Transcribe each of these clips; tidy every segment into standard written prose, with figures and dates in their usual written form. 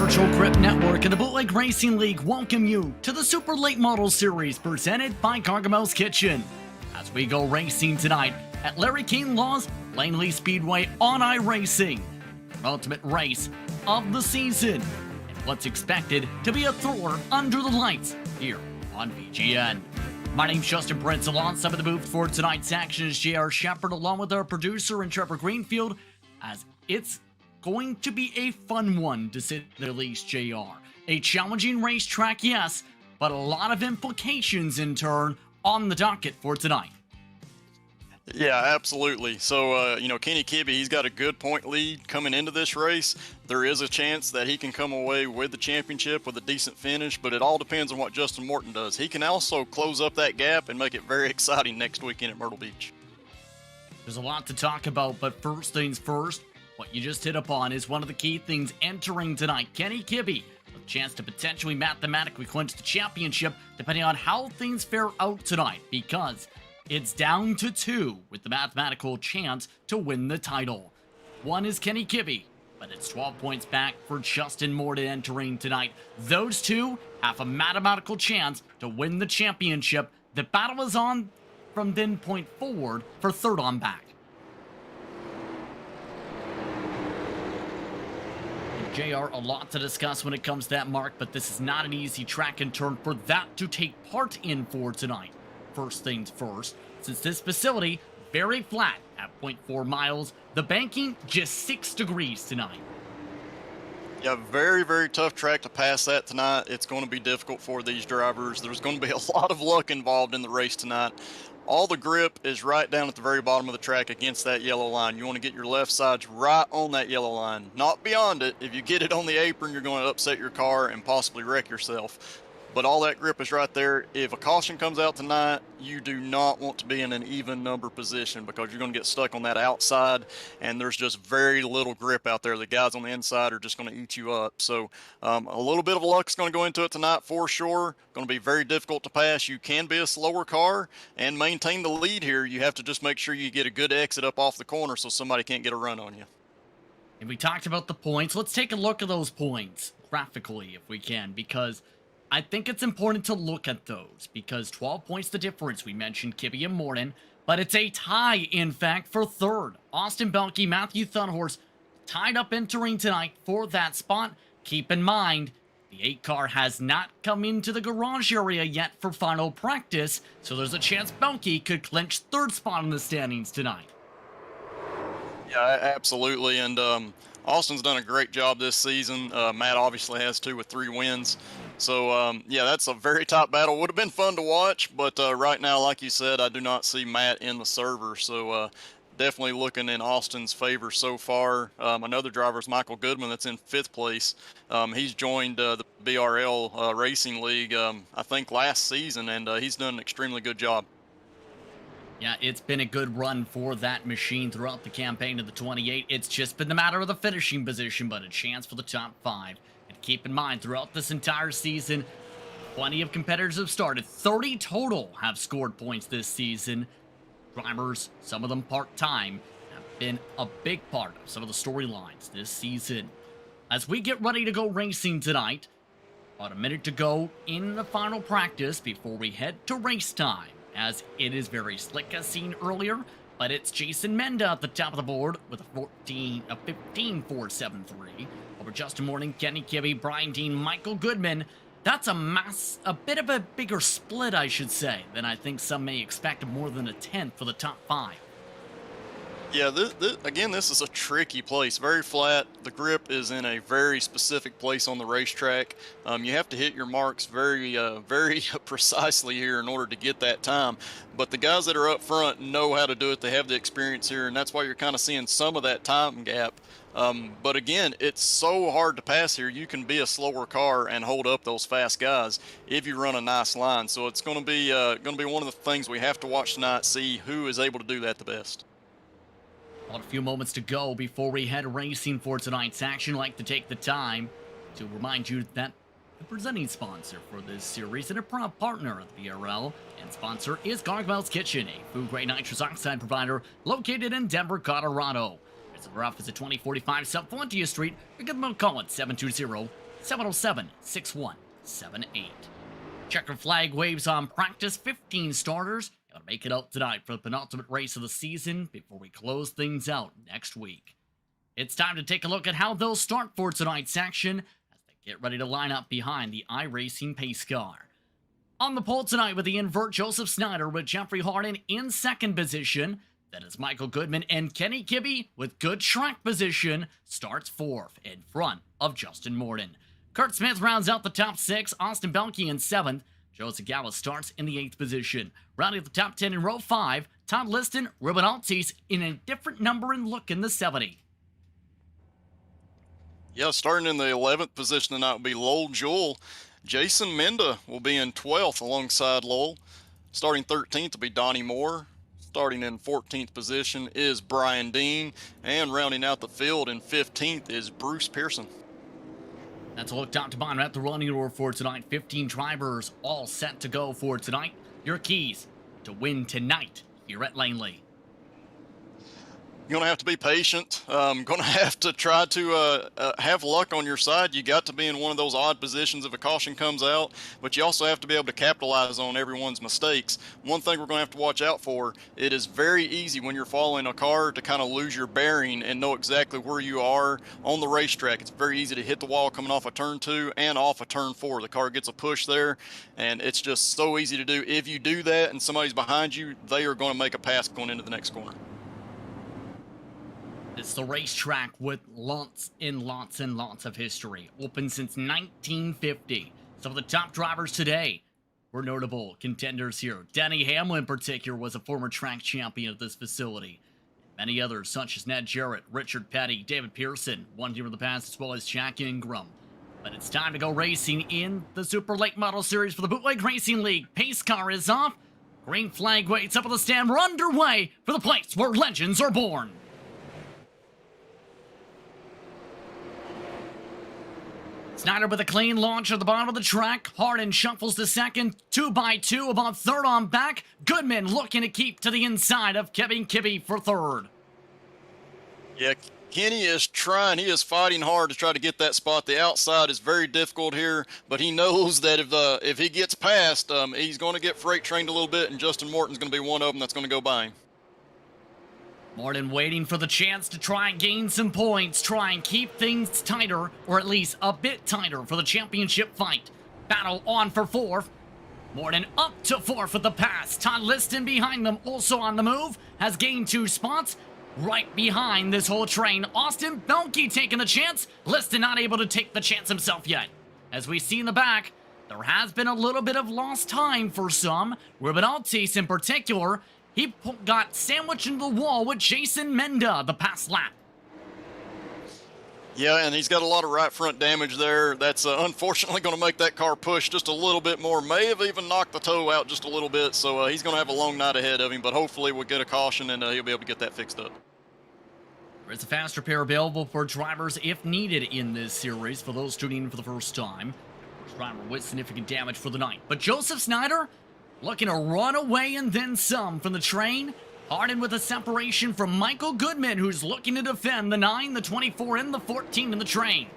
Virtual Grip Network and the Bootleg Racing League welcome you to the Super Late Model Series presented by Gargamel's Kitchen. As we go racing tonight at Larry King Law's Langley Speedway on iRacing, the ultimate race of the season, and what's expected to be a thriller under the lights here on VGN. My name's Justin Prince. Alongside of the booth for tonight's action is JR Shepard, along with our producer and Trevor Greenfield, as it's going to be a fun one, to say the least, JR. A challenging racetrack, yes, but a lot of implications in turn on the docket for tonight. Yeah, absolutely. So, Kenny Kibbe, he's got a good point lead coming into this race. There is a chance that he can come away with the championship with a decent finish, but it all depends on what Justin Morton does. He can also close up that gap and make it very exciting next weekend at Myrtle Beach. There's a lot to talk about, but first things first, what you just hit upon is one of the key things entering tonight. Kenny Kibbe with a chance to potentially mathematically clinch the championship depending on how things fare out tonight, because it's down to two with the mathematical chance to win the title. One is Kenny Kibbe, but it's 12 points back for Justin Morton entering tonight. Those two have a mathematical chance to win the championship. The battle is on from then point forward for third on back. JR, a lot to discuss when it comes to that mark, but this is not an easy track and turn for that to take part in for tonight. First things first, since this facility very flat at 0.4 miles, the banking just 6 degrees tonight. Yeah, very, very tough track to pass that tonight. It's going to be difficult for these drivers. There's going to be a lot of luck involved in the race tonight. All the grip is right down at the very bottom of the track against that yellow line. You want to get your left sides right on that yellow line, not beyond it. If you get it on the apron, you're going to upset your car and possibly wreck yourself. But all that grip is right there. If a caution comes out tonight, you do not want to be in an even number position because you're going to get stuck on that outside, and there's just very little grip out there. The guys on the inside are just going to eat you up. So a little bit of luck is going to go into it tonight for sure. Going to be very difficult to pass. You can be a slower car and maintain the lead here. You have to just make sure you get a good exit up off the corner so somebody can't get a run on you. And we talked about the points. Let's take a look at those points graphically if we can, because I think it's important to look at those, because 12 points the difference. We mentioned Kibbe and Morton, but it's a tie, in fact, for third. Austin Belke, Matthew Thunhorse tied up entering tonight for that spot. Keep in mind, the 8 car has not come into the garage area yet for final practice, so there's a chance Belke could clinch third spot in the standings tonight. Yeah, absolutely, and Austin's done a great job this season. Matt obviously has too with 3 wins. So, yeah, that's a very tight battle. Would have been fun to watch, but right now, like you said, I do not see Matt in the server. So, definitely looking in Austin's favor so far. Another driver is Michael Goodman that's in 5th place. He's joined the BRL Racing League, I think, last season, and he's done an extremely good job. Yeah, it's been a good run for that machine throughout the campaign of the 28. It's just been the matter of the finishing position, but a chance for the top 5. And keep in mind, throughout this entire season, plenty of competitors have started. 30 total have scored points this season. Drivers, some of them part-time, have been a big part of some of the storylines this season. As we get ready to go racing tonight, about a minute to go in the final practice before we head to race time, as it is very slick as seen earlier, but it's Jason Menda at the top of the board with a 15.473 over Justin Morton, Kenny Kibbe, Brian Dean, Michael Goodman. That's a bit of a bigger split, I should say, than I think some may expect, more than a 10th for the top 5. Yeah, again, this is a tricky place. Very flat. The grip is in a very specific place on the racetrack. You have to hit your marks very precisely here in order to get that time. But the guys that are up front know how to do it. They have the experience here, and that's why you're kind of seeing some of that time gap. But again, it's so hard to pass here. You can be a slower car and hold up those fast guys if you run a nice line. So it's going to be one of the things we have to watch tonight, see who is able to do that the best. A few moments to go before we head racing for tonight's action. I'd like to take the time to remind you that the presenting sponsor for this series and a proud partner of the BRL and sponsor is Gargamel's Kitchen, a food-grade nitrous oxide provider located in Denver, Colorado. Visit our office at 2045 South 20th Street, or give them a call at 720 707-6178. Checker flag waves on practice. 15 starters gotta make it out tonight for the penultimate race of the season before we close things out next week. It's time to take a look at how they'll start for tonight's action as they get ready to line up behind the iRacing pace car. On the pole tonight with the invert, Joseph Snyder with Jeffrey Harden in second position. Then it's Michael Goodman and Kenny Kibbe with good track position starts fourth in front of Justin Morton. Kurt Smith rounds out the top six, Austin Belke in seventh. Joe Zagawa starts in the eighth position. Rounding out the top 10 in row 5, Todd Liston, Ruben Altis in a different number and look in the 70. Yeah, starting in the 11th position tonight will be Lowell Jewell. Jason Menda will be in 12th alongside Lowell. Starting 13th will be Donnie Moore. Starting in 14th position is Brian Dean. And rounding out the field in 15th is Bruce Pearson. That's a look top to bottom at the running order for tonight. 15 drivers all set to go for tonight. Your keys to win tonight here at Langley. You're going to have to be patient. Going to have to try to have luck on your side. You got to be in one of those odd positions if a caution comes out, but you also have to be able to capitalize on everyone's mistakes. One thing we're going to have to watch out for, it is very easy when you're following a car to kind of lose your bearing and know exactly where you are on the racetrack. It's very easy to hit the wall coming off a turn 2 and off a turn 4. The car gets a push there, and it's just so easy to do. If you do that and somebody's behind you, they are going to make a pass going into the next corner. It's the racetrack with lots and lots and lots of history. Open since 1950. Some of the top drivers today were notable contenders here. Denny Hamlin in particular was a former track champion at this facility. Many others such as Ned Jarrett, Richard Petty, David Pearson, won here in the past, as well as Jack Ingram. But it's time to go racing in the Super Late Model Series for the Bootleg Racing League. Pace car is off. Green flag waits up on the stand. We're underway for the place where legends are born. Snyder with a clean launch at the bottom of the track. Harden shuffles to second, 2 by 2, about third on back. Goodman looking to keep to the inside of Kevin Kibbe for third. Yeah, Kenny is trying. He is fighting hard to try to get that spot. The outside is very difficult here, but he knows that if he gets past, he's going to get freight trained a little bit, and Justin Morton's going to be one of them that's going to go by him. Morton waiting for the chance to try and gain some points, try and keep things tighter, or at least a bit tighter for the championship fight. Battle on for fourth. Morton up to fourth with the pass. Todd Liston behind them, also on the move, has gained 2 spots. Right behind this whole train, Austin Belke taking the chance. Liston not able to take the chance himself yet. As we see in the back, there has been a little bit of lost time for some. Ruben Altis in particular, he got sandwiched into the wall with Jason Menda the past lap. Yeah, and he's got a lot of right front damage there. That's unfortunately going to make that car push just a little bit more. May have even knocked the toe out just a little bit, so he's going to have a long night ahead of him, but hopefully we'll get a caution and he'll be able to get that fixed up. There is a fast repair available for drivers if needed in this series for those tuning in for the first time. First driver with significant damage for the night. But Joseph Snyder looking to run away and then some from the train. Harden with a separation from Michael Goodman, who's looking to defend the 9, the 24, and the 14 in the train.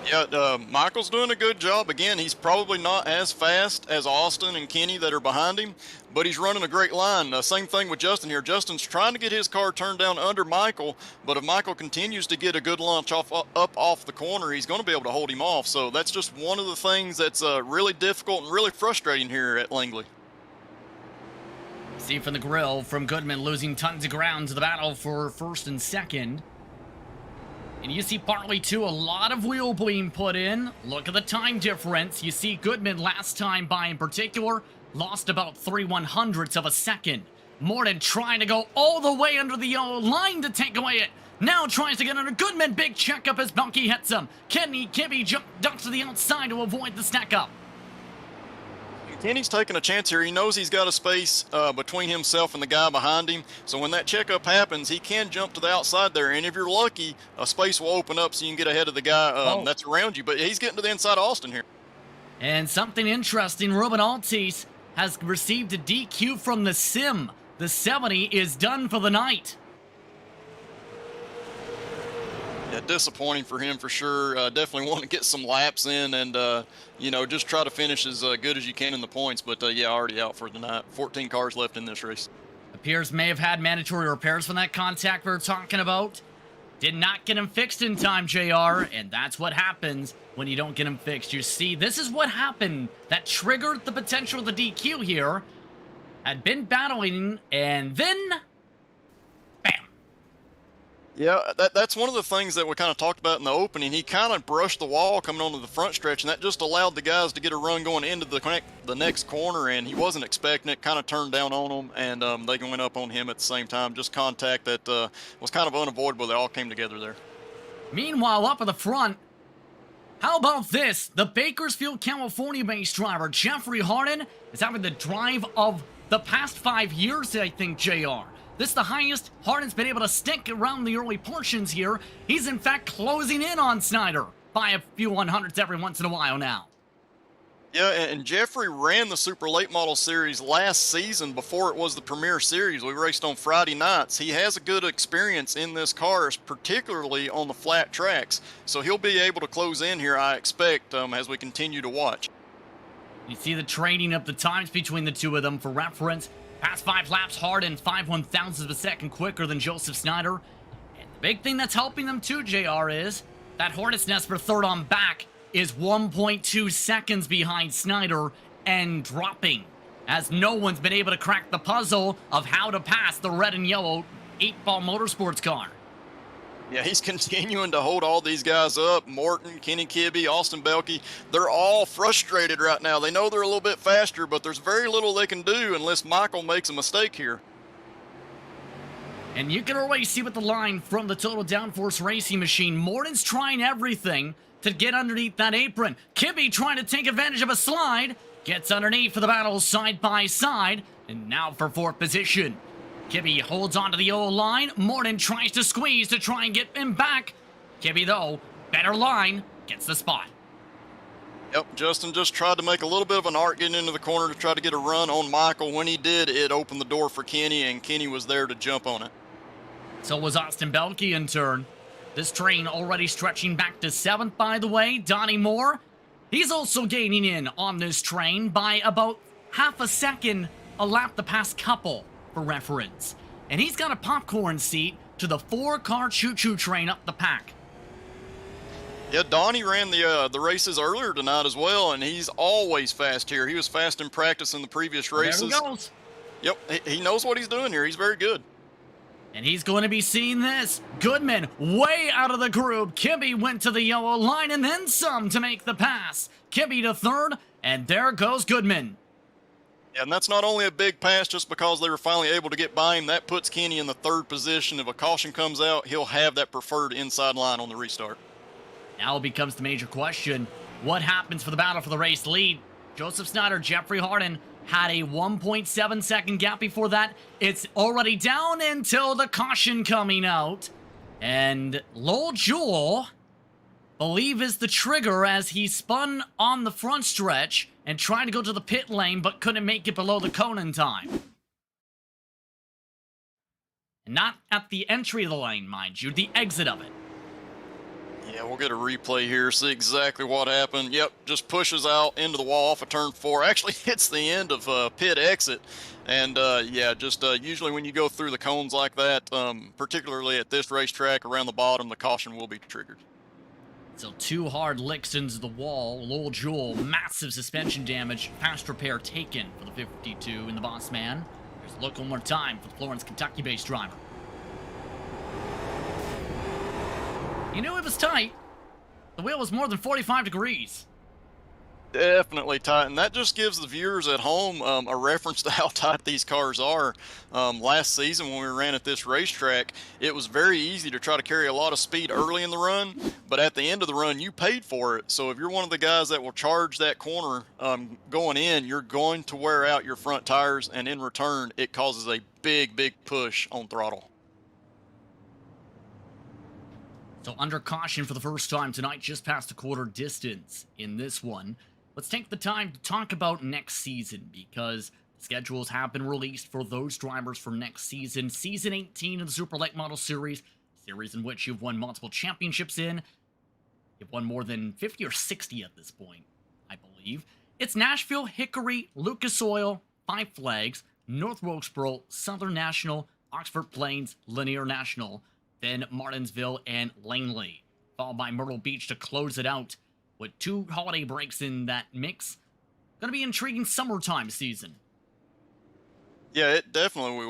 Yeah, Michael's doing a good job. Again, he's probably not as fast as Austin and Kenny that are behind him, but he's running a great line. Same thing with Justin here. Justin's trying to get his car turned down under Michael, but if Michael continues to get a good launch up off the corner, he's going to be able to hold him off. So that's just one of the things that's really difficult and really frustrating here at Langley. See from the grill from Goodman losing tons of ground to the battle for first and second. And you see partly too a lot of wheel being put in. Look at the time difference. You see Goodman last time by in particular lost about 3/100ths of a second. Morton trying to go all the way under the yellow line to take away it. Now tries to get under Goodman. Big checkup as Belke hits him. Kenny Kibbe ducks to the outside to avoid the stack up. Kenny's taking a chance here. He knows he's got a space between himself and the guy behind him. So when that checkup happens, he can jump to the outside there. And if you're lucky, a space will open up so you can get ahead of the guy that's around you. But he's getting to the inside of Austin here. And something interesting, Ruben Altis has received a DQ from the sim. The 70 is done for the night. Yeah, disappointing for him for sure. Definitely want to get some laps in and, just try to finish as good as you can in the points. But yeah, already out for the night. 14 cars left in this race. Appears may have had mandatory repairs from that contact we were talking about. Did not get him fixed in time, JR, and that's what happens when you don't get him fixed. You see, this is what happened that triggered the potential of the DQ here. Had been battling, and then bam. Yeah, that's one of the things that we kind of talked about in the opening. He kind of brushed the wall coming onto the front stretch, and that just allowed the guys to get a run going into the next corner, and he wasn't expecting it, kind of turned down on them, and they went up on him at the same time. Just contact that was kind of unavoidable. They all came together there. Meanwhile, up at the front, how about this? The Bakersfield, California-based driver, Jeffrey Harden, is having the drive of the past 5 years, I think, JR. This is the highest Harden's been able to stick around the early portions here. He's in fact closing in on Snyder by a few 100s every once in a while now. Yeah, and Jeffrey ran the Super Late Model Series last season before it was the Premier Series. We raced on Friday nights. He has a good experience in this car, particularly on the flat tracks. So he'll be able to close in here, I expect, as we continue to watch. You see the trading of the times between the two of them for reference. Past 5 laps, Harden 5/1000ths of a second quicker than Joseph Snyder. And the big thing that's helping them too, JR, is that Hornet's Nest for third on back is 1.2 seconds behind Snyder and dropping, as no one's been able to crack the puzzle of how to pass the red and yellow 8-ball motorsports car. Yeah, he's continuing to hold all these guys up. Morton, Kenny Kibbe, Austin Belke, they're all frustrated right now. They know they're a little bit faster, but there's very little they can do unless Michael makes a mistake here. And you can already see with the line from the Total Downforce Racing machine, Morton's trying everything to get underneath that apron. Kibbe trying to take advantage of a slide, gets underneath for the battle side by side, and now for 4th position. Kibbe holds onto the yellow line. Morton tries to squeeze to try and get him back. Kibbe, though, better line, gets the spot. Yep, Justin just tried to make a little bit of an arc getting into the corner to try to get a run on Michael. When he did, it opened the door for Kenny, and Kenny was there to jump on it. So was Austin Belke in turn. This train already stretching back to 7th, by the way. Donnie Moore, he's also gaining in on this train by about half a second a lap the past couple. For reference, and he's got a popcorn seat to the 4-car choo-choo train up the pack. Yeah, Donnie ran the races earlier tonight as well, and he's always fast here. He was fast in practice in the previous races. There he goes. Yep, he knows what he's doing here. He's very good. And he's going to be seeing this. Goodman way out of the group. Kibbe went to the yellow line and then some to make the pass. Kibbe to 3rd, and there goes Goodman. And that's not only a big pass just because they were finally able to get by him. That puts Kenny in the 3rd position. If a caution comes out, he'll have that preferred inside line on the restart. Now becomes the major question. What happens for the battle for the race lead? Joseph Snyder, Jeffrey Harden had a 1.7 second gap before that. It's already down until the caution coming out. And Lowell Jewell, believe, is the trigger as he spun on the front stretch and tried to go to the pit lane, but couldn't make it below the cone in time. And not at the entry of the lane, mind you, the exit of it. Yeah, we'll get a replay here, see exactly what happened. Yep, just pushes out into the wall off of turn 4. Actually hits the end of pit exit. And yeah, just usually when you go through the cones like that, particularly at this racetrack around the bottom, the caution will be triggered. So 2 hard licks into the wall. Lowell Jewell, massive suspension damage. Fast repair taken for the 52 in the Boss Man. There's a look one more time for the Florence, Kentucky-based driver. You knew it was tight. The wheel was more than 45 degrees. Definitely tight, and that just gives the viewers at home a reference to how tight these cars are. Last season when we ran at this racetrack, it was very easy to try to carry a lot of speed early in the run, but at the end of the run, you paid for it. So if you're one of the guys that will charge that corner going in, you're going to wear out your front tires, and in return, it causes a big, big push on throttle. So under caution for the first time tonight, just past a quarter distance in this one. Let's take the time to talk about next season, because schedules have been released for those drivers for next season. Season 18 of the Super Late Model Series series in which you've won multiple championships in. You've won more than 50 or 60 at this point, I believe. It's Nashville, Hickory, Lucas Oil, Five Flags, North Wilkesboro, Southern National, Oxford Plains, Lanier National, then Martinsville and Langley, followed by Myrtle Beach to close it out with 2 holiday breaks in that mix. Gonna be an intriguing summertime season. Yeah, it definitely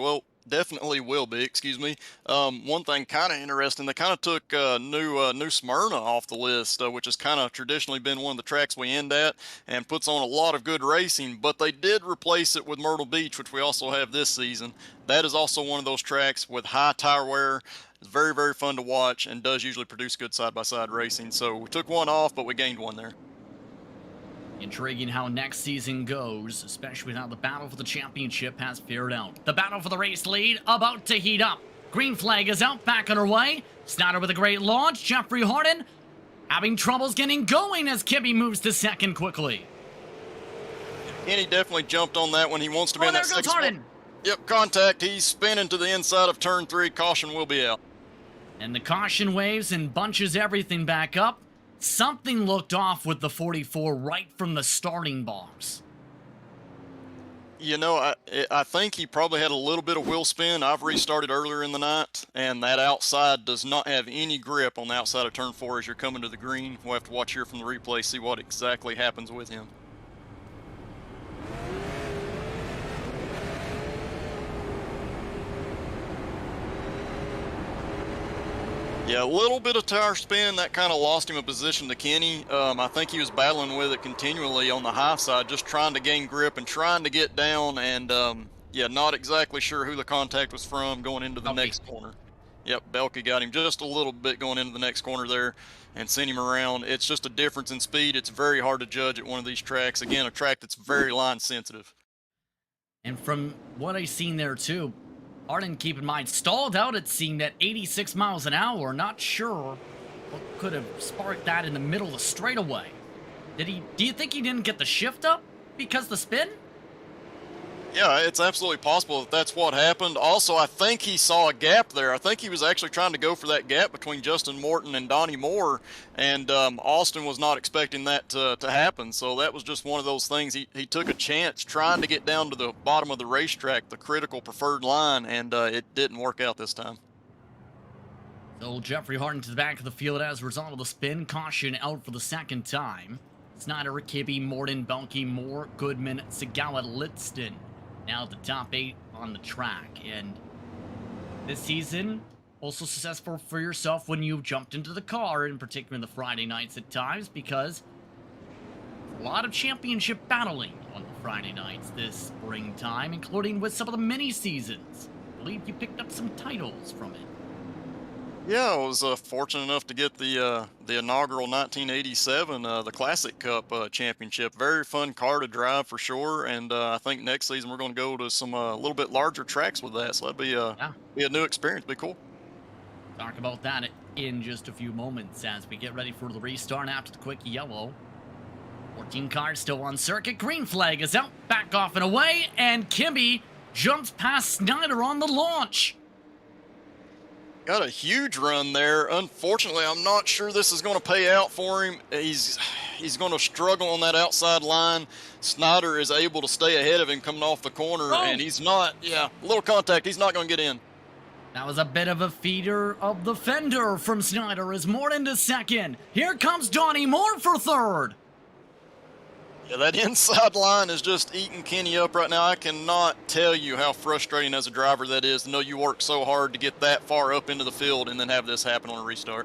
will be. Excuse me. One thing kind of interesting, they kind of took New Smyrna off the list, which has kind of traditionally been one of the tracks we end at, and puts on a lot of good racing. But they did replace it with Myrtle Beach, which we also have this season. That is also one of those tracks with high tire wear. It's very, very fun to watch and does usually produce good side-by-side racing. So we took one off, but we gained one there. Intriguing how next season goes, especially with how the battle for the championship has fared out. The battle for the race lead about to heat up. Green flag is out, back on her way. Snyder with a great launch. Jeffrey Harden having troubles getting going as Kibbe moves to second quickly. And he definitely jumped on that one. He wants to be in that there goes Harden. Yep, contact. He's spinning to the inside of turn 3. Caution will be out. And the caution waves and bunches everything back up. Something looked off with the 44 right from the starting box. You know, I think he probably had a little bit of wheel spin. I've restarted earlier in the night, and that outside does not have any grip on the outside of turn 4 as you're coming to the green. We'll have to watch here from the replay, see what exactly happens with him. Yeah, a little bit of tire spin, that kind of lost him a position to Kenny. I think he was battling with it continually on the high side, just trying to gain grip and trying to get down, and yeah, not exactly sure who the contact was from going into the next corner. Yep, Belke got him just a little bit going into the next corner there and sent him around. It's just a difference in speed. It's very hard to judge at one of these tracks. Again, a track that's very line sensitive. And from what I've seen there too, Arden, keep in mind, stalled out, it seemed, at 86 miles an hour. Not sure what could have sparked that in the middle of the straightaway. Do you think he didn't get the shift up because the spin? Yeah, it's absolutely possible that that's what happened. Also, I think he saw a gap there. I think he was actually trying to go for that gap between Justin Morton and Donnie Moore, and Austin was not expecting that to happen. So that was just one of those things. He took a chance trying to get down to the bottom of the racetrack, the critical preferred line, and it didn't work out this time. So Jeffrey Harden to the back of the field as a result of the spin. Caution out for the second time. Snyder, Kibbe, Morton, Belke, Moore, Goodman, Sagawa, Litston. Now the top 8 on the track. And this season, also successful for yourself when you jumped into the car, in particular the Friday nights at times, because a lot of championship battling on the Friday nights this springtime, including with some of the mini seasons. I believe you picked up some titles from it. Yeah, I was fortunate enough to get the inaugural 1987 the Classic Cup championship. Very fun car to drive for sure, and I think next season we're going to go to some a little bit larger tracks with that. So that'd be a new experience. Be cool. Talk about that in just a few moments as we get ready for the restart after the quick yellow. 14 cars still on circuit. Green flag is out, back off and away, and Kibbe jumps past Snyder on the launch. Got a huge run there. Unfortunately, I'm not sure this is going to pay out for him. He's going to struggle on that outside line. Snyder is able to stay ahead of him coming off the corner, and he's not, a little contact. He's not going to get in. That was a bit of a feeder of the fender from Snyder as Morton to second. Here comes Donnie Moore for third. Yeah, that inside line is just eating Kenny up right now. I cannot tell you how frustrating as a driver that is to know you work so hard to get that far up into the field and then have this happen on a restart.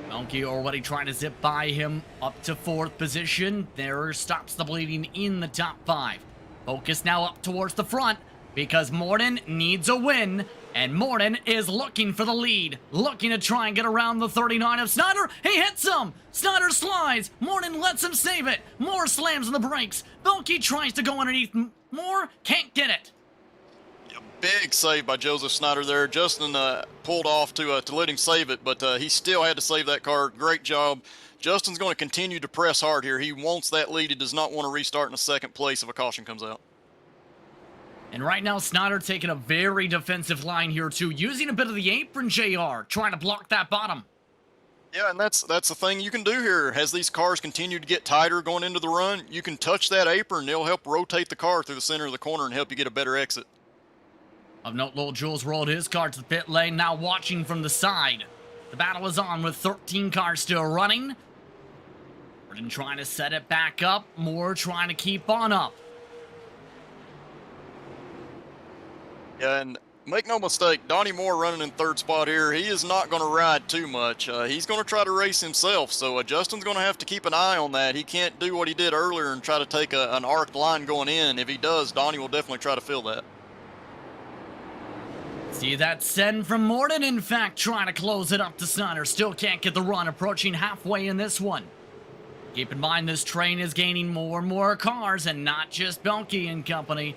Belke already trying to zip by him up to 4th position. There stops the bleeding in the top 5. Focus now up towards the front because Morton needs a win. And Morton is looking for the lead, looking to try and get around the 39 of Snyder. He hits him. Snyder slides. Morton lets him save it. Moore slams on the brakes. Belke tries to go underneath. Moore can't get it. A big save by Joseph Snyder there. Justin pulled off to let him save it, but he still had to save that car. Great job. Justin's going to continue to press hard here. He wants that lead. He does not want to restart in a second place if a caution comes out. And right now, Snyder taking a very defensive line here too, using a bit of the apron, JR, trying to block that bottom. Yeah, and that's the thing you can do here. As these cars continue to get tighter going into the run, you can touch that apron. It'll help rotate the car through the center of the corner and help you get a better exit. Of note, Lil Jules rolled his car to the pit lane, now watching from the side. The battle is on with 13 cars still running. Morton trying to set it back up. Moore trying to keep on up. Yeah, and make no mistake, Donnie Moore running in third spot here. He is not going to ride too much. He's going to try to race himself, so Justin's going to have to keep an eye on that. He can't do what he did earlier and try to take an arced line going in. If he does, Donnie will definitely try to fill that. See that send from Morton, in fact, trying to close it up to Snyder. Still can't get the run, approaching halfway in this one. Keep in mind, this train is gaining more and more cars, and not just Belke and company.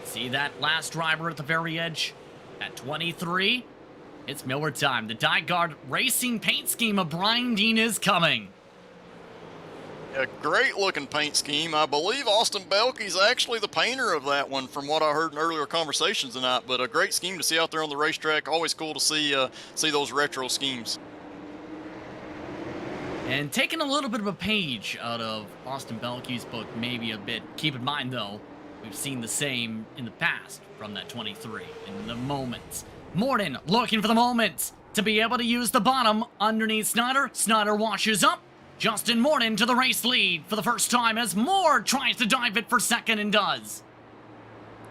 See that last driver at the very edge at 23? It's Miller time. The Die-Guard Racing paint scheme of Brian Dean is coming. A great looking paint scheme. I believe Austin Belke's actually the painter of that one from what I heard in earlier conversations tonight, but a great scheme to see out there on the racetrack. Always cool to see those retro schemes. And taking a little bit of a page out of Austin Belke's book, maybe a bit. Keep in mind though, we've seen the same in the past from that 23 in the moments. Morton looking for the moments to be able to use the bottom underneath Snyder. Snyder washes up. Justin Morton to the race lead for the first time as Moore tries to dive it for second and does.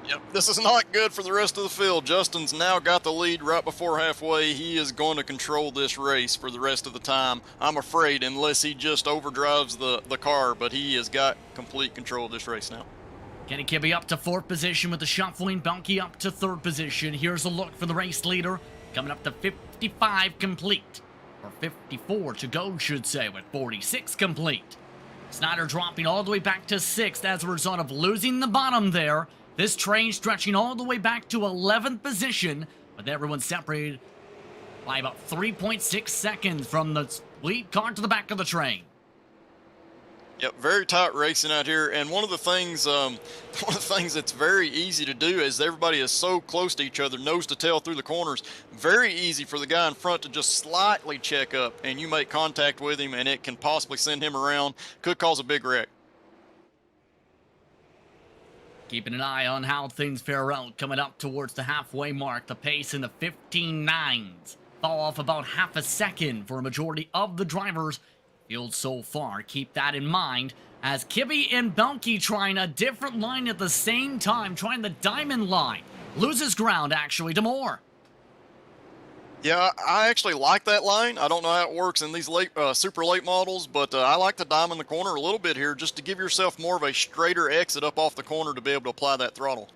Yep, this is not good for the rest of the field. Justin's now got the lead right before halfway. He is going to control this race for the rest of the time, I'm afraid, unless he just overdrives the car, but he has got complete control of this race now. Kenny Kibbe up to fourth position with the shuffling. Belke up to third position. Here's a look for the race leader, coming up to 55 complete. Or 54 to go, should say, with 46 complete. Snyder dropping all the way back to sixth as a result of losing the bottom there. This train stretching all the way back to 11th position, with everyone separated by about 3.6 seconds from the lead car to the back of the train. Yep, very tight racing out here, and one of the things that's very easy to do is everybody is so close to each other, nose to tail through the corners. Very easy for the guy in front to just slightly check up, and you make contact with him, and it can possibly send him around. Could cause a big wreck. Keeping an eye on how things fare out coming up towards the halfway mark. The pace in the 15.9s fall off about half a second for a majority of the drivers field so far. Keep that in mind as Kibbe and Belke trying a different line at the same time, trying the diamond line. Loses ground actually to Moore. Yeah, I actually like that line. I don't know how it works in these super late models, but I like to diamond the corner a little bit here just to give yourself more of a straighter exit up off the corner to be able to apply that throttle.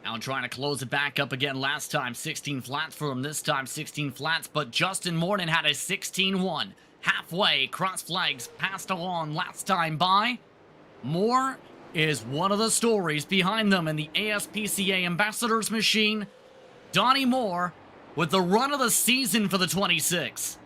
Now trying to close it back up again. Last time 16 flats for him, this time 16 flats, but Justin Morton had a 16-1. Halfway, cross flags passed along last time by. Moore is one of the stories behind them in the ASPCA Ambassadors machine. Donnie Moore with the run of the season for the 26.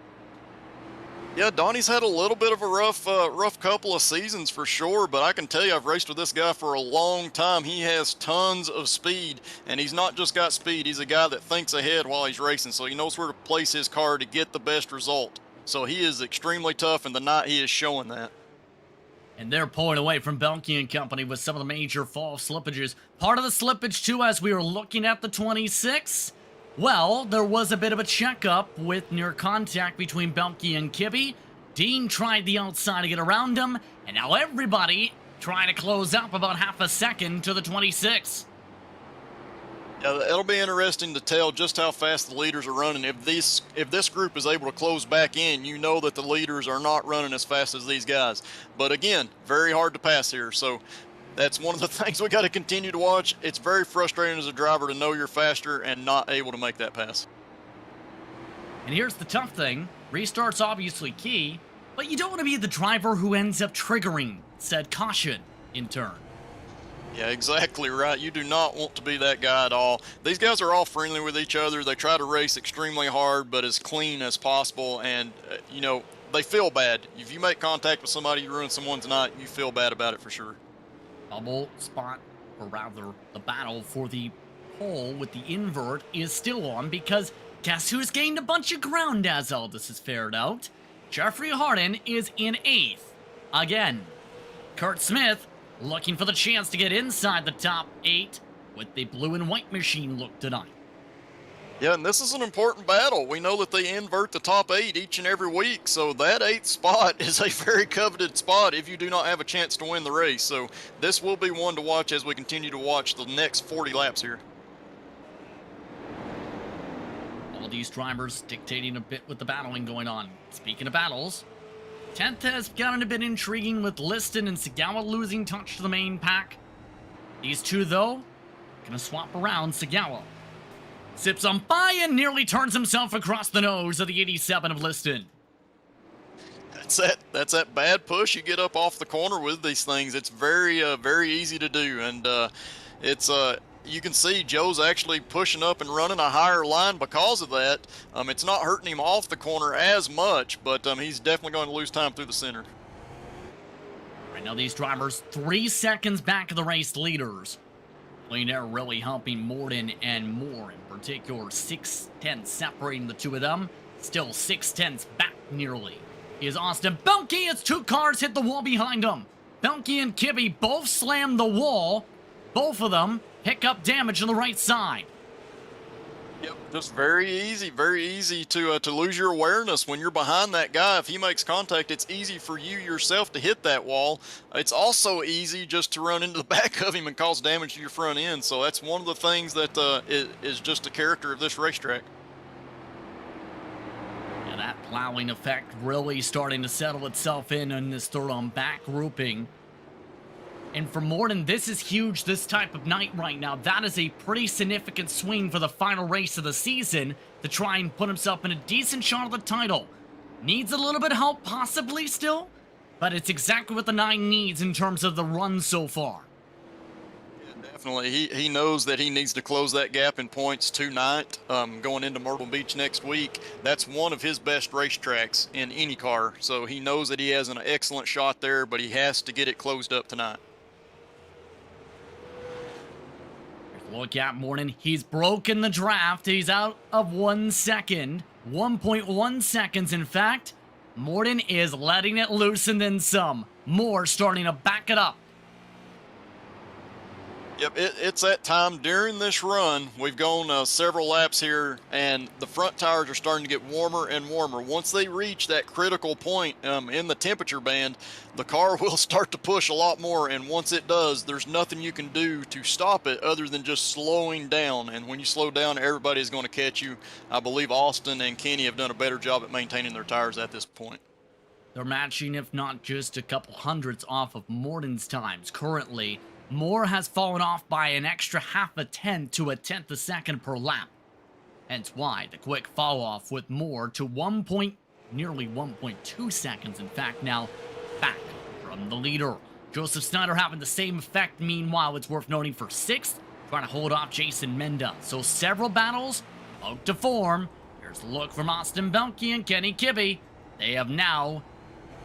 Yeah, Donnie's had a little bit of a rough couple of seasons for sure, but I can tell you I've raced with this guy for a long time. He has tons of speed, and he's not just got speed. He's a guy that thinks ahead while he's racing, so he knows where to place his car to get the best result. So he is extremely tough, and tonight he is showing that. And they're pulling away from Belke and company with some of the major fall slippages. Part of the slippage, too, as we were looking at the 26, well, there was a bit of a checkup with near contact between Belke and Kibbe. Dean tried the outside to get around him, and now everybody trying to close up about half a second to the 26. Yeah, it'll be interesting to tell just how fast the leaders are running. If this group is able to close back in, you know that the leaders are not running as fast as these guys. But again, very hard to pass here. So that's one of the things we got to continue to watch. It's very frustrating as a driver to know you're faster and not able to make that pass. And here's the tough thing. Restart's obviously key, but you don't want to be the driver who ends up triggering said caution in turn. Yeah, exactly right. You do not want to be that guy at all. These guys are all friendly with each other. They try to race extremely hard, but as clean as possible. And, you know, they feel bad. If you make contact with somebody, you ruin someone tonight, you feel bad about it for sure. Bubble spot or rather, the battle for the pole with the invert is still on because guess who's gained a bunch of ground as all this is fared out? Jeffrey Harden is in 8th. Again, Kurt Smith looking for the chance to get inside the top 8 with the blue and white machine look tonight. Yeah, and this is an important battle. We know that they invert the top 8 each and every week, so that 8th spot is a very coveted spot if you do not have a chance to win the race. So this will be one to watch as we continue to watch the next 40 laps here. All these drivers dictating a bit with the battling going on. Speaking of battles, 10th has gotten a bit intriguing with Liston and Sagawa losing touch to the main pack. These two, though, gonna swap around. Sagawa sips on by and nearly turns himself across the nose of the 87 of Liston. That's that bad push you get up off the corner with these things. It's very easy to do, and you can see Joe's actually pushing up and running a higher line because of that. It's not hurting him off the corner as much, but he's definitely going to lose time through the center. Right now, these drivers 3 seconds back of the race leaders. Clean air really helping Morton and Moore in particular. 6/10 separating the two of them. Still 6/10 back nearly is Austin Belke. It's 2 cars hit the wall behind him. Belke and Kibbe both slam the wall. Both of them pick up damage on the right side. Yep, just very easy to lose your awareness when you're behind that guy. If he makes contact, it's easy for you yourself to hit that wall. It's also easy just to run into the back of him and cause damage to your front end. So that's one of the things that is just a character of this racetrack. Yeah, that plowing effect really starting to settle itself in this third on back grouping. And for Morton, this is huge this type of night right now. That is a pretty significant swing for the final race of the season to try and put himself in a decent shot of the title. Needs a little bit of help possibly still, but it's exactly what the 9 needs in terms of the run so far. Yeah, definitely. He knows that he needs to close that gap in points tonight, going into Myrtle Beach next week. That's one of his best racetracks in any car, so he knows that he has an excellent shot there, but he has to get it closed up tonight. Look at Morton. He's broken the draft. He's out of 1 second. 1.1 seconds, in fact. Morton is letting it loose and then some. Moore starting to back it up. Yep, it's that time during this run. We've gone several laps here, and the front tires are starting to get warmer and warmer. Once they reach that critical point in the temperature band, the car will start to push a lot more, and once it does, there's nothing you can do to stop it other than just slowing down. And when you slow down, everybody's going to catch you. I believe Austin and Kenny have done a better job at maintaining their tires at this point. They're matching, if not just a couple hundredths off of Morton's times. Currently, Moore has fallen off by an extra half a tenth to a tenth a second per lap. Hence why the quick fall off with Moore to nearly 1.2 seconds, in fact, now back from the leader. Joseph Snyder having the same effect. Meanwhile, it's worth noting for 6th, trying to hold off Jason Menda. So several battles out to form. Here's a look from Austin Belke and Kenny Kibbe. They have now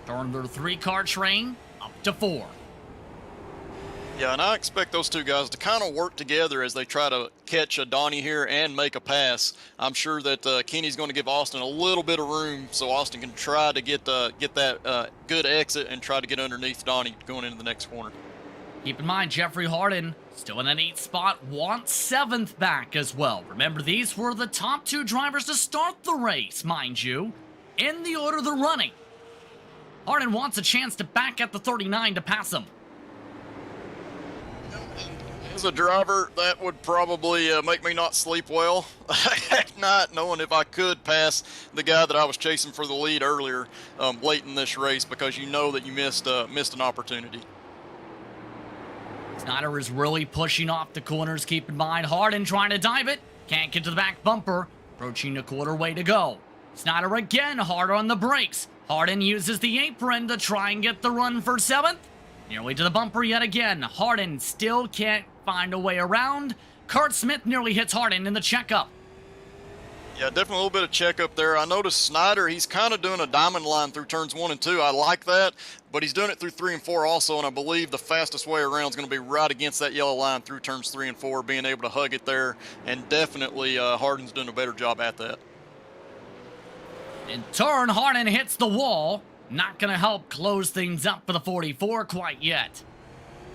turned their 3-car train up to 4. Yeah, and I expect those two guys to kind of work together as they try to catch a Donnie here and make a pass. I'm sure that Kenny's going to give Austin a little bit of room so Austin can try to get that good exit and try to get underneath Donnie going into the next corner. Keep in mind, Jeffrey Harden, still in an 8th spot, wants 7th back as well. Remember, these were the top 2 drivers to start the race, mind you, in the order they're running. Harden wants a chance to back at the 39 to pass him. As a driver, that would probably make me not sleep well at night, knowing if I could pass the guy that I was chasing for the lead earlier late in this race, because you know that you missed an opportunity. Snyder is really pushing off the corners. Keep in mind, Harden trying to dive it. Can't get to the back bumper. Approaching a quarter way to go. Snyder again harder on the brakes. Harden uses the apron to try and get the run for 7th. Nearly to the bumper yet again. Harden still can't find a way around. Kurt Smith nearly hits Harden in the checkup. Yeah, definitely a little bit of checkup there. I noticed Snyder, he's kind of doing a diamond line through turns 1 and 2. I like that, but he's doing it through 3 and 4 also, and I believe the fastest way around is going to be right against that yellow line through turns 3 and 4, being able to hug it there, and definitely Harden's doing a better job at that. In turn, Harden hits the wall. Not going to help close things up for the 44 quite yet.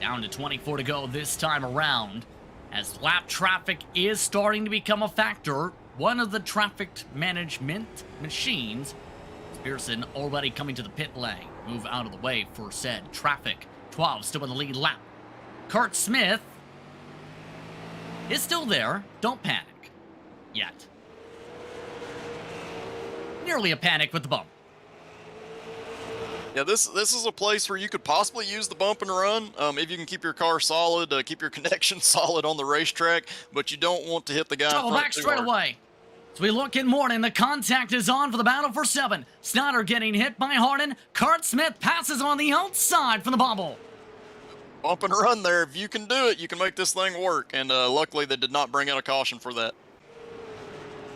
Down to 24 to go this time around, as lap traffic is starting to become a factor. One of the traffic management machines, Pearson, already coming to the pit lane. Move out of the way for said traffic. 12 still in the lead lap. Kurt Smith is still there. Don't panic. Yet. Nearly a panic with the bump. Yeah, this is a place where you could possibly use the bump and run if you can keep your car solid, keep your connection solid on the racetrack, but you don't want to hit the guy in Trouble front back too straight hard. away. As we look in Morton, the contact is on for the battle for 7. Snyder getting hit by Harden. Kurt Smith passes on the outside from the bobble. Bump and run there. If you can do it, you can make this thing work, and luckily they did not bring out a caution for that.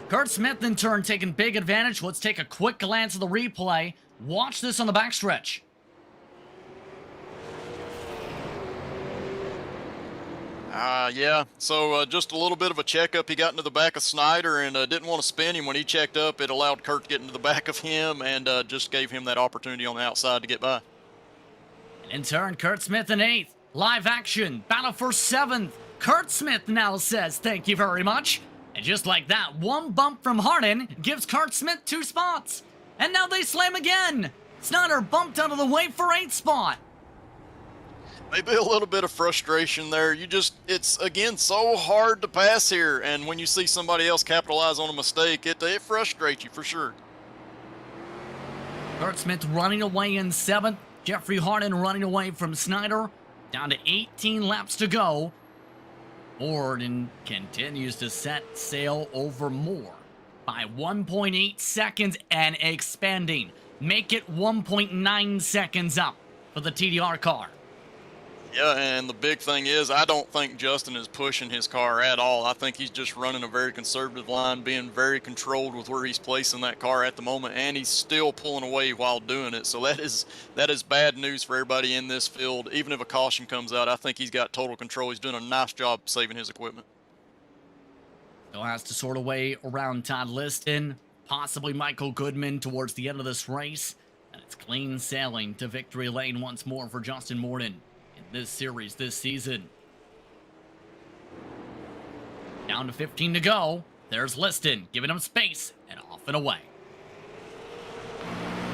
Kurt Smith, in turn, taking big advantage. Let's take a quick glance at the replay. Watch this on the backstretch. Yeah, so just a little bit of a checkup. He got into the back of Snyder and didn't want to spin him. When he checked up, it allowed Kurt to get into the back of him and just gave him that opportunity on the outside to get by. In turn, Kurt Smith in 8th. Live action. Battle for 7th. Kurt Smith now says thank you very much. And just like that, one bump from Harden gives Kurt Smith 2 spots. And now they slam again. Snyder bumped out of the way for 8th spot. Maybe a little bit of frustration there. It's again so hard to pass here, and when you see somebody else capitalize on a mistake, it frustrates you for sure. Kurt Smith running away in 7th. Jeffrey Harden running away from Snyder. Down to 18 laps to go. Morton continues to set sail over more by 1.8 seconds and expanding. Make it 1.9 seconds up for the TDR car. Yeah, and the big thing is I don't think Justin is pushing his car at all. I think he's just running a very conservative line, being very controlled with where he's placing that car at the moment, and he's still pulling away while doing it. So that is bad news for everybody in this field. Even if a caution comes out, I think he's got total control. He's doing a nice job saving his equipment. Still has to sort of way around Todd Liston, possibly Michael Goodman towards the end of this race. And it's clean sailing to victory lane once more for Justin Morton in this series this season. Down to 15 to go. There's Liston giving him space and off and away.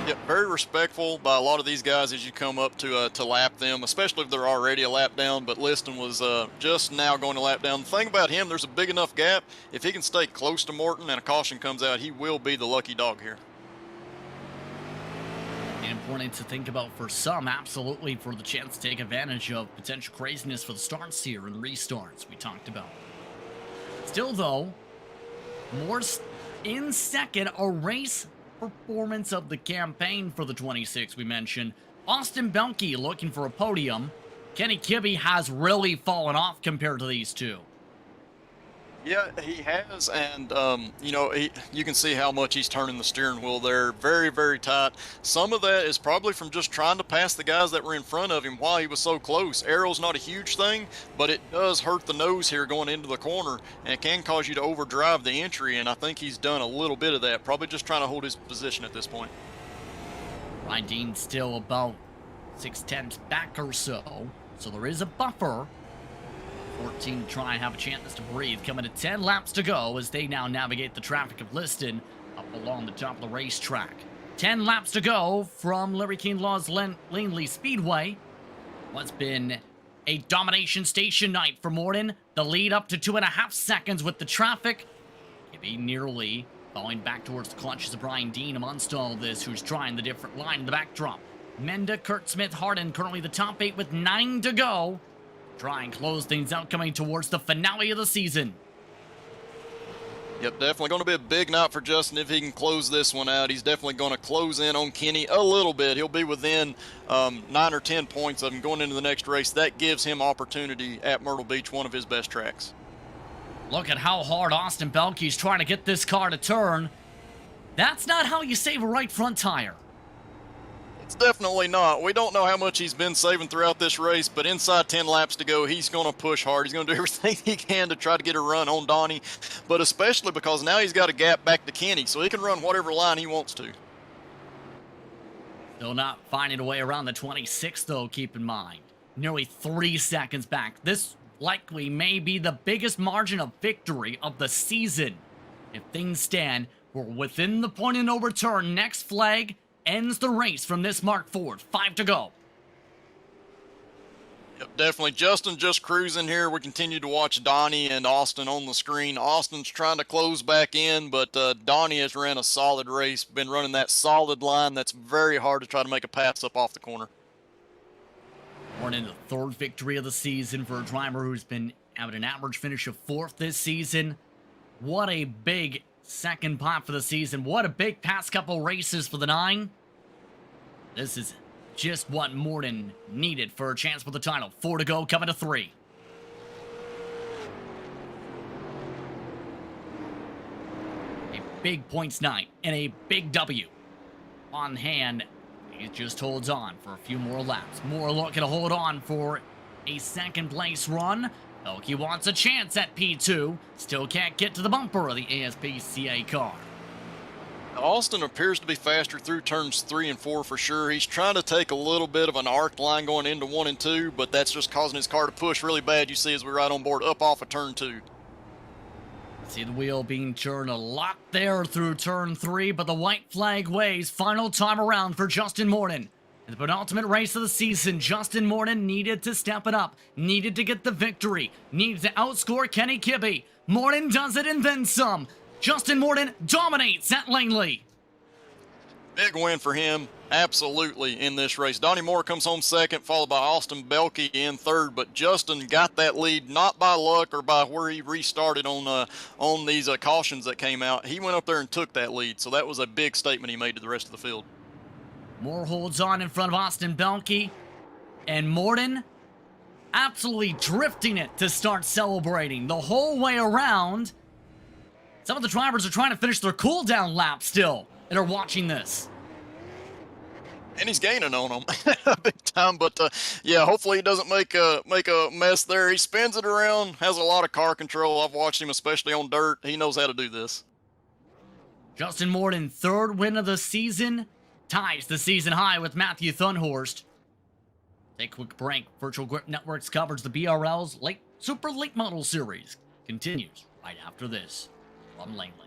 Yeah, very respectful by a lot of these guys as you come up to lap them, especially if they're already a lap down, but Liston was just now going to lap down. The thing about him, there's a big enough gap. If he can stay close to Morton and a caution comes out, he will be the lucky dog here. Important to think about for some, absolutely, for the chance to take advantage of potential craziness for the starts here and restarts we talked about. Still, though, more in second, a race performance of the campaign for the 26 we mentioned. Austin Belke looking for a podium. Kenny Kibbe has really fallen off compared to these two. Yeah, he has, and you know, you can see how much he's turning the steering wheel there. Very, very tight. Some of that is probably from just trying to pass the guys that were in front of him while he was so close. Aero's not a huge thing, but it does hurt the nose here going into the corner, and it can cause you to overdrive the entry, and I think he's done a little bit of that. Probably just trying to hold his position at this point. Ryan Dean still about 6/10 back or so, so there is a buffer. 14 to try and have a chance to breathe. Coming to 10 laps to go as they now navigate the traffic of Liston up along the top of the racetrack. 10 laps to go from Larry King Law's Langley Speedway. What's been a domination station night for Morton. The lead up to 2.5 seconds with the traffic. Kibbe nearly falling back towards the clutches of Brian Dean amongst all this, who's trying the different line in the backdrop. Menda, Kurt Smith, Harden currently the top 8 with 9 to go. Try and close things out coming towards the finale of the season. Yep, definitely going to be a big night for Justin if he can close this one out. He's definitely going to close in on Kenny a little bit. He'll be within 9 or 10 points of him going into the next race. That gives him opportunity at Myrtle Beach, one of his best tracks. Look at how hard Austin Belkey's trying to get this car to turn. That's not how you save a right front tire. It's definitely not. We don't know how much he's been saving throughout this race, but inside 10 laps to go, he's going to push hard. He's going to do everything he can to try to get a run on Donnie, but especially because now he's got a gap back to Kenny, so he can run whatever line he wants to. Still not finding a way around the 26, though, keep in mind. Nearly 3 seconds back. This likely may be the biggest margin of victory of the season. If things stand, we're within the point of no return. Next flag ends the race from this mark forward. 5 to go. Yep, definitely. Justin just cruising here. We continue to watch Donnie and Austin on the screen. Austin's trying to close back in, but Donnie has ran a solid race, been running that solid line that's very hard to try to make a pass up off the corner. Morton, the third victory of the season for a driver who's been having an average finish of 4th this season. What a big second pot for the season. What a big past couple races for the 9. This is just what Morton needed for a chance for the title. 4 to go, coming to 3. A big points night and a big W on hand. He just holds on for a few more laps. More looking to hold on for a second place run. Belkey wants a chance at P2. Still can't get to the bumper of the ASPCA car. Austin appears to be faster through turns 3 and 4 for sure. He's trying to take a little bit of an arc line going into 1 and 2, but that's just causing his car to push really bad. You see as we ride on board up off of turn 2. See the wheel being turned a lot there through turn 3, but the white flag waves. Final time around for Justin Morton. In the penultimate race of the season, Justin Morton needed to step it up, needed to get the victory, needed to outscore Kenny Kibbe. Morton does it and then some. Justin Morton dominates at Langley. Big win for him, absolutely, in this race. Donnie Moore comes home second, followed by Austin Belkey in third, but Justin got that lead not by luck or by where he restarted on these cautions that came out. He went up there and took that lead, so that was a big statement he made to the rest of the field. Moore holds on in front of Austin Belkey, and Morton absolutely drifting it to start celebrating the whole way around. Some of the drivers are trying to finish their cool-down lap still and are watching this. And he's gaining on them big time, but yeah, hopefully he doesn't make a mess there. He spins it around, has a lot of car control. I've watched him, especially on dirt. He knows how to do this. Justin Morton, 3rd win of the season, ties the season high with Matthew Thunhorst. Take a quick break. Virtual Grip Networks covers the BRL's Super Late Model Series. Continues right after this from Langley.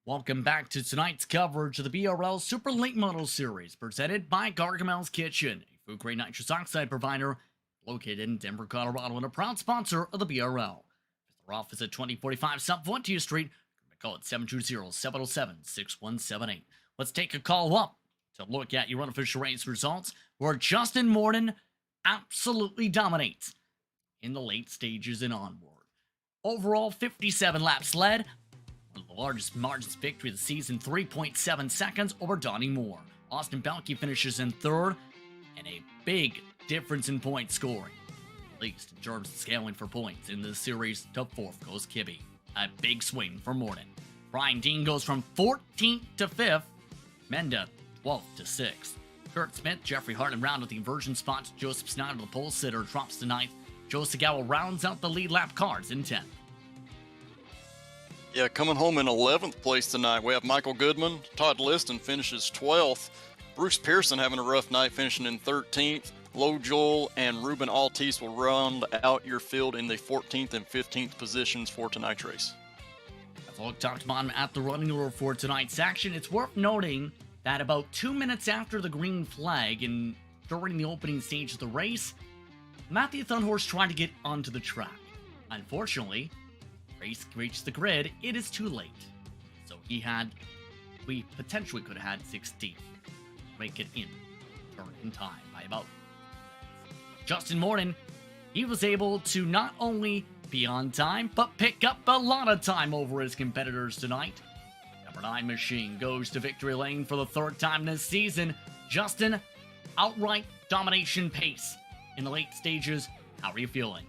Welcome back to tonight's coverage of the BRL Super Late Model Series, presented by Gargamel's Kitchen, a food-grade nitrous oxide provider located in Denver, Colorado, and a proud sponsor of the BRL. Visit their office at 2045 South Frontier Street. Call it 720-707-6178. let's take a call up to look at your unofficial race results, where Justin Morton absolutely dominates in the late stages and onward. Overall, 57 laps led, one of the largest margins of victory of the season, 3.7 seconds over Donnie Moore. Austin Belke finishes in third, and a big difference in point scoring, at least in terms of scaling for points in this series. To fourth goes Kibbe, a big swing for Morton. Brian Dean goes from 14th to 5th, Menda 12th to 6th. Kurt Smith, Jeffrey Hartland round with the inversion spots. Joseph Snyder, the pole sitter, drops to 9th. Joe Segawa rounds out the lead lap cars in 10th. Yeah, coming home in 11th place tonight, we have Michael Goodman. Todd Liston finishes 12th. Bruce Pearson having a rough night, finishing in 13th. Low Joel and Ruben Altice will round out your field in the 14th and 15th positions for tonight's race. As Luke talked about at the running order for tonight's action, it's worth noting that about 2 minutes after the green flag and during the opening stage of the race, Matthew Thunhorse tried to get onto the track. Unfortunately, race reached the grid, it is too late. So we potentially could have had 16. Make it in time by about. Justin Morton, he was able to not only be on time, but pick up a lot of time over his competitors tonight. Number 9 Machine goes to victory lane for the third time this season. Justin, outright domination pace in the late stages. How are you feeling?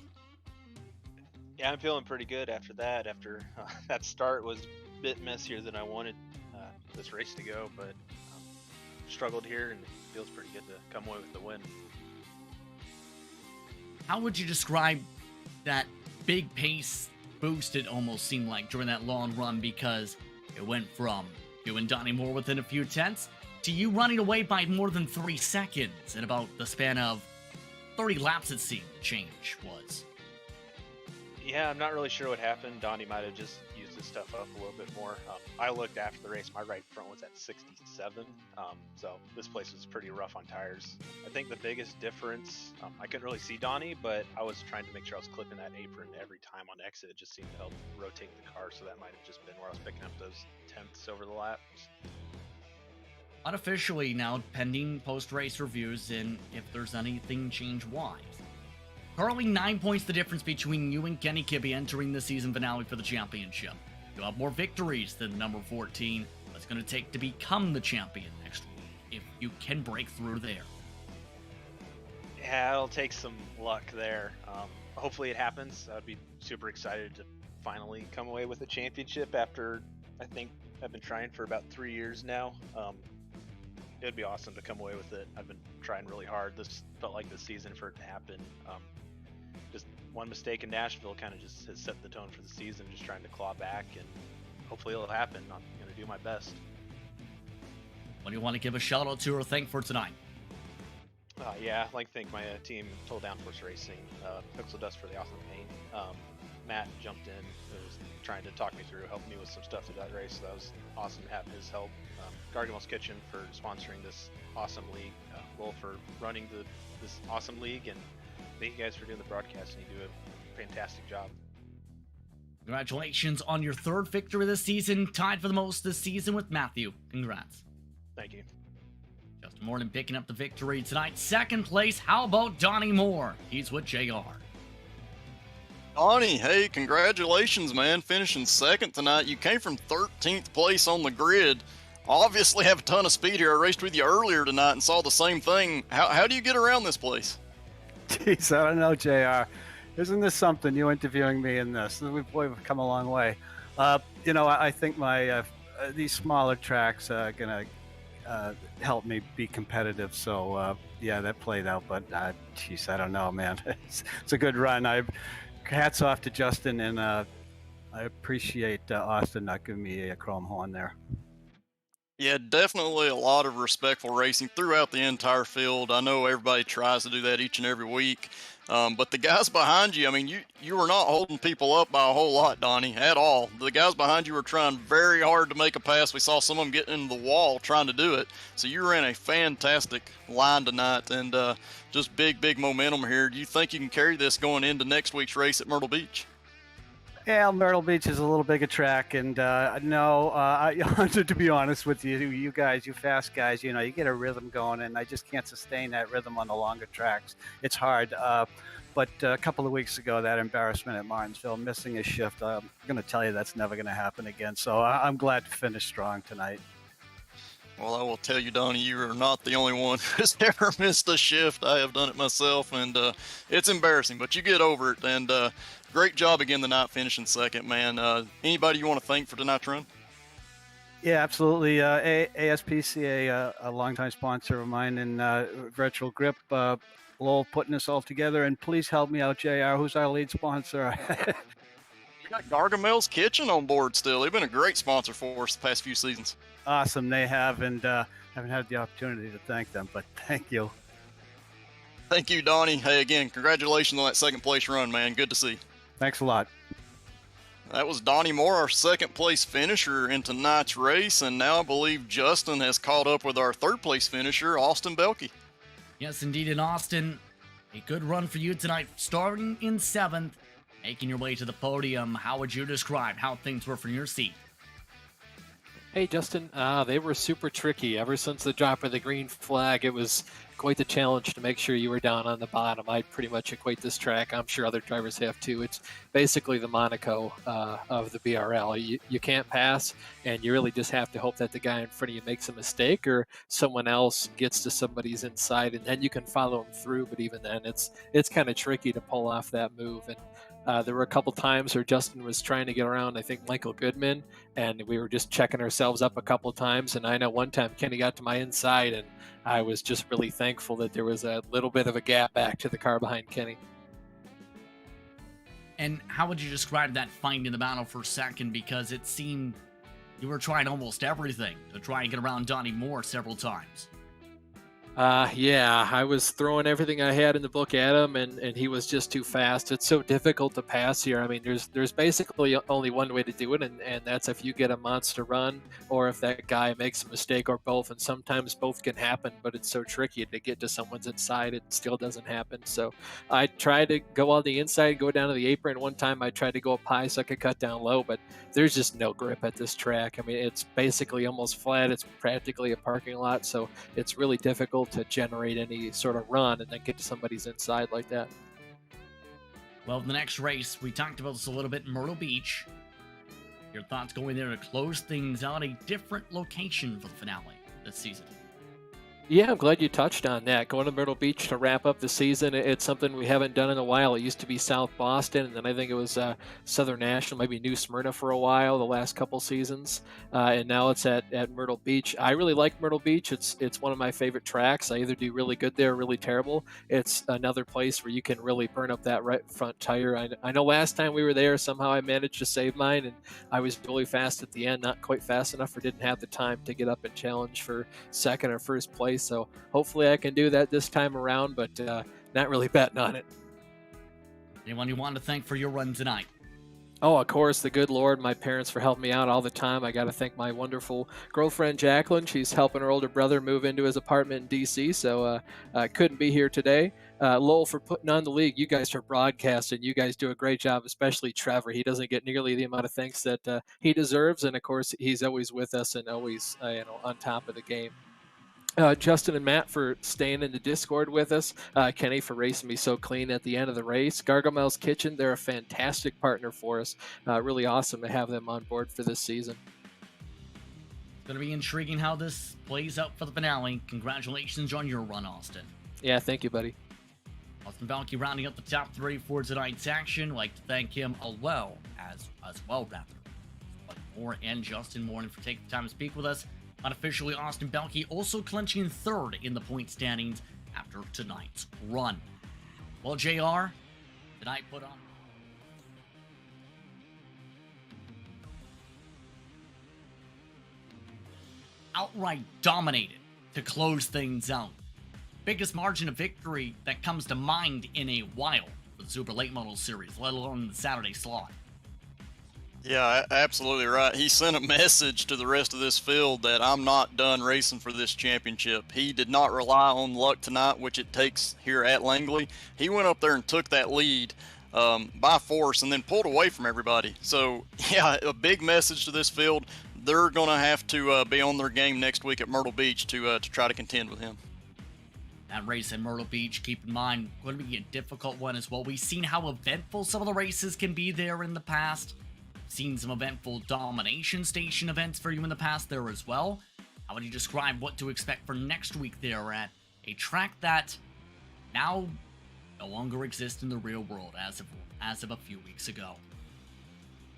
Yeah, I'm feeling pretty good after that. That start was a bit messier than I wanted this race to go, but struggled here and it feels pretty good to come away with the win. How would you describe that big pace boost it almost seemed like during that long run, because it went from you and Donnie Moore within a few tenths to you running away by more than 3 seconds in about the span of 30 laps it seemed change was? Yeah, I'm not really sure what happened. Donnie might have just used his stuff up a little bit more. I looked after the race, my right front was at 67, so this place was pretty rough on tires. I think the biggest difference, I couldn't really see Donnie, but I was trying to make sure I was clipping that apron every time on exit. It just seemed to help rotate the car, so that might have just been where I was picking up those tenths over the laps. Unofficially now, pending post-race reviews and if there's anything change-wise. Currently 9 points the difference between you and Kenny Kibbe entering the season finale for the championship. You'll have more victories than number 14. What's going to take to become the champion next week if you can break through there? Yeah, it'll take some luck there. Hopefully it happens. I'd be super excited to finally come away with a championship after, I think, I've been trying for about 3 years now. It'd be awesome to come away with it. I've been trying really hard. This felt like the season for it to happen. Just one mistake in Nashville kind of just has set the tone for the season, just trying to claw back, and hopefully it'll happen. I'm going to do my best. What do you want to give a shout out to or thank for tonight? Yeah, I'd like to thank my team, Total Downforce Racing, Pixel Dust for the awesome paint. Matt jumped in, was trying to talk me through, help me with some stuff to that race, so that was awesome to have his help. Gargamel's Kitchen for sponsoring this awesome league, Will for running this awesome league, and thank you guys for doing the broadcast, and you do a fantastic job. Congratulations on your third victory this season, tied for the most this season with Matthew. Congrats. Thank you. Justin Morton picking up the victory tonight. Second place, how about Donnie Moore? He's with JR. Donnie, hey, congratulations, man. Finishing second tonight. You came from 13th place on the grid. Obviously have a ton of speed here. I raced with you earlier tonight and saw the same thing. How do you get around this place? Jeez, I don't know, JR. Isn't this something, you interviewing me in this? We've come a long way. I think these smaller tracks are going to help me be competitive. So, yeah, that played out. But, geez, I don't know, man. It's a good run. Hats off to Justin, and I appreciate Austin not giving me a chrome horn there. Yeah, definitely a lot of respectful racing throughout the entire field. I know everybody tries to do that each and every week. But the guys behind you, I mean, you were not holding people up by a whole lot, Donnie, at all. The guys behind you were trying very hard to make a pass. We saw some of them getting into the wall trying to do it. So you ran a fantastic line tonight, and just big momentum here. Do you think you can carry this going into next week's race at Myrtle Beach? Yeah, Myrtle Beach is a little bigger track, and no, to be honest with you, you guys, you fast guys, you get a rhythm going, and I just can't sustain that rhythm on the longer tracks. It's hard. But a couple of weeks ago, that embarrassment at Martinsville, missing a shift, I'm going to tell you that's never going to happen again. So I'm glad to finish strong tonight. Well, I will tell you, Donnie, you are not the only one who's ever missed a shift. I have done it myself, and it's embarrassing, but you get over it. And great job again tonight, finishing second, man. Anybody you want to thank for tonight's run? Yeah, absolutely. ASPCA, a longtime sponsor of mine, and Virtual Grip, Lowell putting this all together. And please help me out, JR. Who's our lead sponsor? We got Gargamel's Kitchen on board still. They've been a great sponsor for us the past few seasons. Awesome, they have, and haven't had the opportunity to thank them, but thank you. Thank you, Donnie. Hey, again, congratulations on that second place run, man. Good to see. Thanks a lot. That was Donnie Moore, our second place finisher in tonight's race, and now I believe Justin has caught up with our third place finisher, Austin Belkey. Yes, indeed, in Austin, a good run for you tonight, starting in 7th, making your way to the podium. How would you describe how things were from your seat? Hey, Justin, they were super tricky. Ever since the drop of the green flag, it was quite the challenge to make sure you were down on the bottom. I pretty much equate this track, I'm sure other drivers have too. It's basically the Monaco of the BRL. You can't pass, and you really just have to hope that the guy in front of you makes a mistake or someone else gets to somebody's inside, and then you can follow him through. But even then, it's kind of tricky to pull off that move. And there were a couple times where Justin was trying to get around, I think, Michael Goodman, and we were just checking ourselves up a couple times. And I know one time Kenny got to my inside, and I was just really thankful that there was a little bit of a gap back to the car behind Kenny. And how would you describe that fight in the battle for second? Because it seemed you were trying almost everything to try and get around Donnie Moore several times. Yeah, I was throwing everything I had in the book at him, and he was just too fast. It's so difficult to pass here. I mean, there's basically only one way to do it, and that's if you get a monster run, or if that guy makes a mistake, or both. And sometimes both can happen, but it's so tricky to get to someone's inside. It still doesn't happen. So I tried to go on the inside, go down to the apron. One time I tried to go up high so I could cut down low, but there's just no grip at this track. I mean, it's basically almost flat. It's practically a parking lot, so it's really difficult to generate any sort of run and then get to somebody's inside like that. Well, the next race, we talked about this a little bit, Myrtle Beach. Your thoughts going there to close things out, a different location for the finale this season? Yeah, I'm glad you touched on that. Going to Myrtle Beach to wrap up the season, it's something we haven't done in a while. It used to be South Boston, and then I think it was Southern National, maybe New Smyrna for a while, the last couple seasons, and now it's at Myrtle Beach. I really like Myrtle Beach. It's one of my favorite tracks. I either do really good there or really terrible. It's another place where you can really burn up that right front tire. I know last time we were there, somehow I managed to save mine, and I was really fast at the end, not quite fast enough or didn't have the time to get up and challenge for second or first place. So hopefully I can do that this time around, but not really betting on it. Anyone you want to thank for your run tonight? Oh, of course, the good Lord, my parents for helping me out all the time. I got to thank my wonderful girlfriend, Jacqueline. She's helping her older brother move into his apartment in D.C., so I couldn't be here today. Lowell for putting on the league. You guys are broadcasting. You guys do a great job, especially Trevor. He doesn't get nearly the amount of thanks that he deserves, and, of course, he's always with us and always on top of the game. Justin and Matt for staying in the Discord with us. Kenny for racing me so clean at the end of the race. Gargamel's Kitchen, they're a fantastic partner for us. Really awesome to have them on board for this season. It's going to be intriguing how this plays out for the finale. Congratulations on your run, Austin. Yeah, thank you, buddy. Austin Balke rounding up the top three for tonight's action. I'd like to thank him as well. Moore and Justin Morton for taking the time to speak with us. Unofficially, Austin Balke also clinching third in the point standings after tonight's run. Well, JR, tonight put on outright dominated to close things out. Biggest margin of victory that comes to mind in a while for the Super Late Model Series, let alone the Saturday slot. Yeah, absolutely right. He sent a message to the rest of this field that I'm not done racing for this championship. He did not rely on luck tonight, which it takes here at Langley. He went up there and took that lead by force and then pulled away from everybody. So, yeah, a big message to this field. They're going to have to be on their game next week at Myrtle Beach to try to contend with him. That race at Myrtle Beach, keep in mind, going to be a difficult one as well. We've seen how eventful some of the races can be there in the past. Seen some eventful domination station events for you in the past there as well. How would you describe what to expect for next week there at a track that now no longer exists in the real world as of a few weeks ago?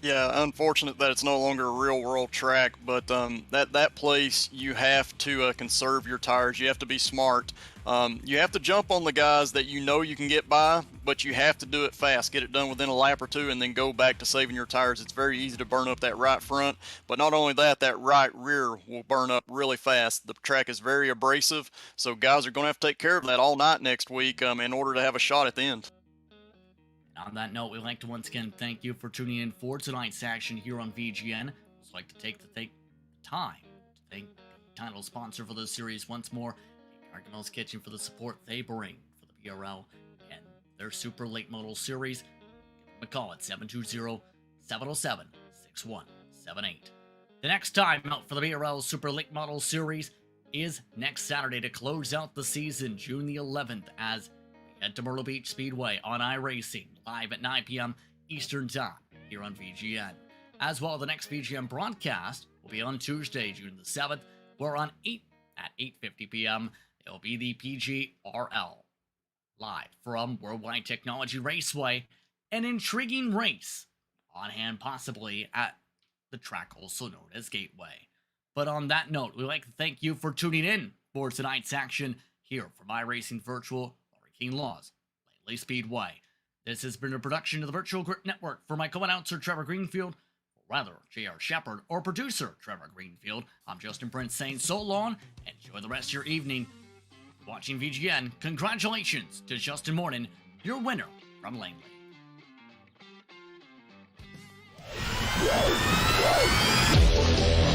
Yeah, unfortunate that it's no longer a real world track, but that place, you have to conserve your tires. You have to be smart. You have to jump on the guys that you know you can get by, but you have to do it fast. Get it done within a lap or two and then go back to saving your tires. It's very easy to burn up that right front, but not only that, that right rear will burn up really fast. The track is very abrasive, so guys are going to have to take care of that all night next week in order to have a shot at the end. On that note, we'd like to once again thank you for tuning in for tonight's action here on VGN. I'd like to take the time to thank the title sponsor for this series once more, Gargamel's Kitchen, for the support they bring for the BRL and their Super Late Model Series. Give them a call at 720-707-6178. The next time out for the BRL Super Late Model Series is next Saturday to close out the season, June the 11th, as head to Myrtle Beach Speedway on iRacing, live at 9 p.m. Eastern Time, here on VGN. As well, the next VGN broadcast will be on Tuesday, June the 7th, where at 8:50 p.m., it will be the PGRL, live from Worldwide Technology Raceway, an intriguing race on hand possibly at the track also known as Gateway. But on that note, we'd like to thank you for tuning in for tonight's action here from iRacing Virtual King Laws, Langley Speedway. This has been a production of the Virtual Grip Network. For my co-announcer Trevor Greenfield, or rather J.R. Shepard, or producer Trevor Greenfield, I'm Justin Prince saying so long, and enjoy the rest of your evening watching VGN. Congratulations to Justin Morton, your winner from Langley. Yeah.